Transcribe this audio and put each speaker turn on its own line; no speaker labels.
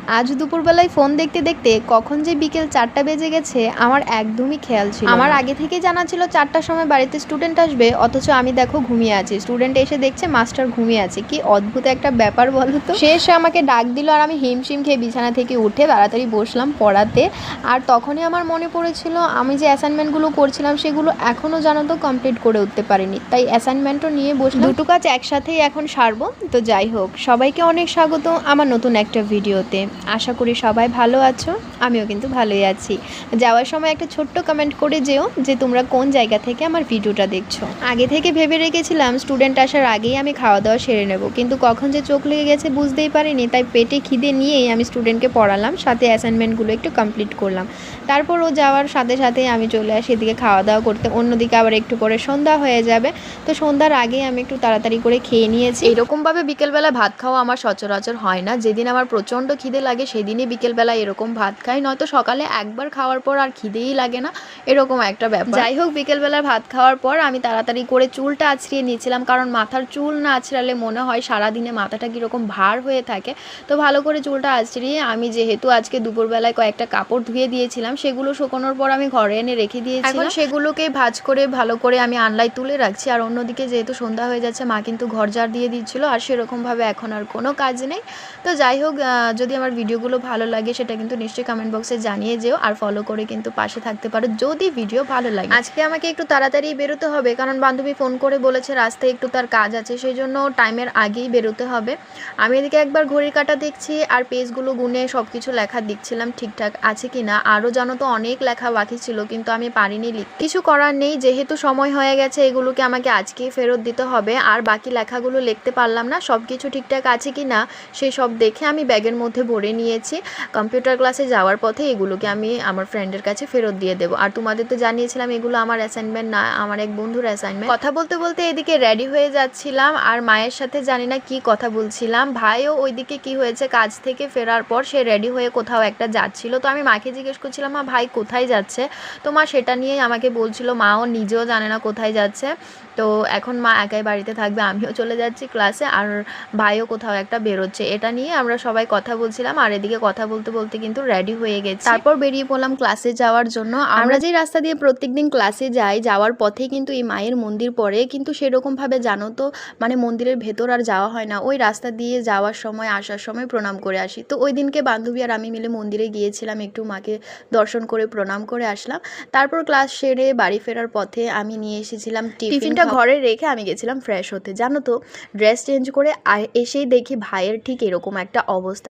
আজ দুপুরবেলায় ফোন দেখতে দেখতে কখন যে বিকেল 4টা বেজে গেছে আমার একদমই খেয়াল ছিল আমার
না।
আগে থেকেই জানা ছিল 4টার সময় বাড়িতে স্টুডেন্ট আসবে, অথচ আমি দেখো ঘুমিয়ে আছি। স্টুডেন্ট এসে দেখছে মাস্টার ঘুমিয়ে আছে। কি অদ্ভুত একটা ব্যাপার বলো তো। সে এসে আমাকে ডাক দিল আর আমি হিমশিম খেয়ে বিছানা থেকে উঠে তাড়াতাড়ি বসলাম পড়াতে। আর তখনই আমার মনে পড়েছিল আমি যে অ্যাসাইনমেন্টগুলো করছিলাম সেগুলো এখনও জানো তো কমপ্লিট করে উঠতে পারিনি, তাই অ্যাসাইনমেন্টও নিয়ে বসলাম। দুটো কাজ একসাথেই এখন সারবো। তো যাই হোক, সবাইকে অনেক স্বাগত আমার নতুন একটা ভিডিওতে। আশা করি সবাই ভালো আছো, আমিও কিন্তু ভালোই আছি। যাওয়ার সময় একটা ছোট্ট কমেন্ট করে যেও যে তোমরা কোন জায়গা থেকে আমার ভিডিওটা দেখছো। আগে থেকে ভেবে রেখেছিলাম স্টুডেন্ট আসার আগেই আমি খাওয়া দাওয়া সেরে নেব, কিন্তু কখন যে চোখ লেগে গেছে বুঝতেই পারিনি, তাই পেটে খিদে নিয়েই আমি স্টুডেন্টকে পড়ালাম, সাথে অ্যাসাইনমেন্টগুলো একটু কমপ্লিট করলাম। তারপর ও যাওয়ার সাথে সাথেই আমি চলে আসি এদিকে খাওয়া দাওয়া করতে। অন্যদিকে আবার একটু পরে সন্ধ্যা হয়ে যাবে, তো সন্ধ্যার আগেই আমি একটু তাড়াতাড়ি করে খেয়ে নিয়েছি। এরকমভাবে বিকেলবেলা ভাত খাওয়া আমার সচরাচর হয় না। যেদিন আমার প্রচণ্ড খিদে লাগে সেদিনই বিকেলবেলা এরকম ভাত খাই, নয়তো সকালে একবার খাওয়ার পর আর খিদেই লাগে না, এরকম একটা ব্যাপার। যাই হোক, বিকেলবেলা ভাত খাওয়ার পর আমি তাড়াতাড়ি করে চুলটা আঁচড়িয়ে নিয়েছিলাম, কারণ মাথার চুল না আঁচড়ালে মনে হয় সারাদিনে মাথাটা কীরকম ভার হয়ে থাকে। তো ভালো করে চুলটা আঁচড়িয়ে আমি, যেহেতু আজকে দুপুরবেলায় কয়েকটা কাপড় ধুয়ে দিয়েছিলাম, সেগুলো শুকোনোর পর আমি ঘরে এনে রেখে দিয়েছি। এখন সেগুলোকে ভাঁজ করে ভালো করে আমি আনলায় তুলে রাখছি। আর অন্যদিকে যেহেতু সন্ধ্যা হয়ে যাচ্ছে, মা কিন্তু ঘর ঝাড় দিয়ে দিচ্ছিল, আর সেরকমভাবে এখন আর কোনো কাজ নেই। তো যাই হোক, যদি আমার ভিডিওগুলো ভালো লাগে সেটা কিন্তু নিশ্চয়ই কমেন্ট বক্সে জানিয়ে যেও, আর ফলো করে কিন্তু পাশে থাকতে পারো যদি ভিডিও ভালো লাগে। আজকে আমাকে একটু তাড়াতাড়ি বেরোতে হবে, কারণ বান্ধবী ফোন করে বলেছে রাস্তায় একটু তার কাজ আছে, সেই জন্য টাইমের আগেই বেরোতে হবে। আমি এদিকে একবার ঘড়ির কাঁটা দেখছি আর পেজগুলো গুনে সব কিছু লেখা দেখছিলাম ঠিকঠাক আছে কি না। আরও জানো তো অনেক লেখা বাকি ছিল, কিন্তু আমি পারিনি লিখতে। কিছু করার নেই, যেহেতু সময় হয়ে গেছে, এগুলোকে আমাকে আজকেই ফেরত দিতে হবে। আর বাকি লেখাগুলো লিখতে পারলাম না, সব কিছু ঠিকঠাক আছে কি না সেই সব দেখে আমি ব্যাগের মধ্যে ভরে নিয়েছি। কম্পিউটার ক্লাসে যাওয়ার পথে এগুলোকে আমি আমার ফ্রেন্ডের কাছে ফেরত দিয়ে দেবো। আর তোমাদের তো জানিয়েছিলাম এগুলো আমার অ্যাসাইনমেন্ট না, আমার এক বন্ধুর অ্যাসাইনমেন্ট। কথা বলতে বলতে এদিকে রেডি হয়ে যাচ্ছিলাম, আর মায়ের সাথে জানি না কি কথা বলছিলাম। ভাইও ওইদিকে কি হয়েছে, কাজ থেকে ফেরার পর সে রেডি হয়ে কোথাও একটা যাচ্ছিল। তো আমি মাকে জিজ্ঞেস করছিলাম, মা ভাই কোথায় যাচ্ছে? তো মা সেটা নিয়েই আমাকে বলছিল, মাও নিজেও জানে না কোথায় যাচ্ছে। তো এখন মা একাই বাড়িতে থাকবে, আমিও চলে যাচ্ছি ক্লাসে, আর ভাইও কোথাও একটা বেরোচ্ছে। এটা নিয়ে আমরা সবাই কথা বলছিলাম, আর এদিকে কথা বলতে বলতে কিন্তু রেডি হয়ে গেছি। তারপর বেরিয়ে পড়লাম ক্লাসে যাওয়ার জন্য। আমরা যেই রাস্তা দিয়ে প্রত্যেকদিন ক্লাসে যাই, যাওয়ার পথেই কিন্তু এই মায়ের মন্দির পড়ে, কিন্তু সেরকমভাবে জানো তো মানে মন্দিরের ভেতর আর যাওয়া হয় না। ওই রাস্তা দিয়ে যাওয়ার সময় আসার সময় প্রণাম করে আসি। তো ওই দিনকে বান্ধবী আর আমি মিলে মন্দিরে গিয়েছিলাম, একটু মাকে দর্শন করে প্রণাম করে আসলাম। তারপর ক্লাস সেরে বাড়ি ফেরার পথে আমি নিয়ে এসেছিলাম টিফিনটা ঘরে রেখে আমি গেছিলাম ফ্রেশ হতে। জানো তো, ড্রেস চেঞ্জ করে এসেই দেখি ভাইয়ের ঠিক এরকম একটা অবস্থা।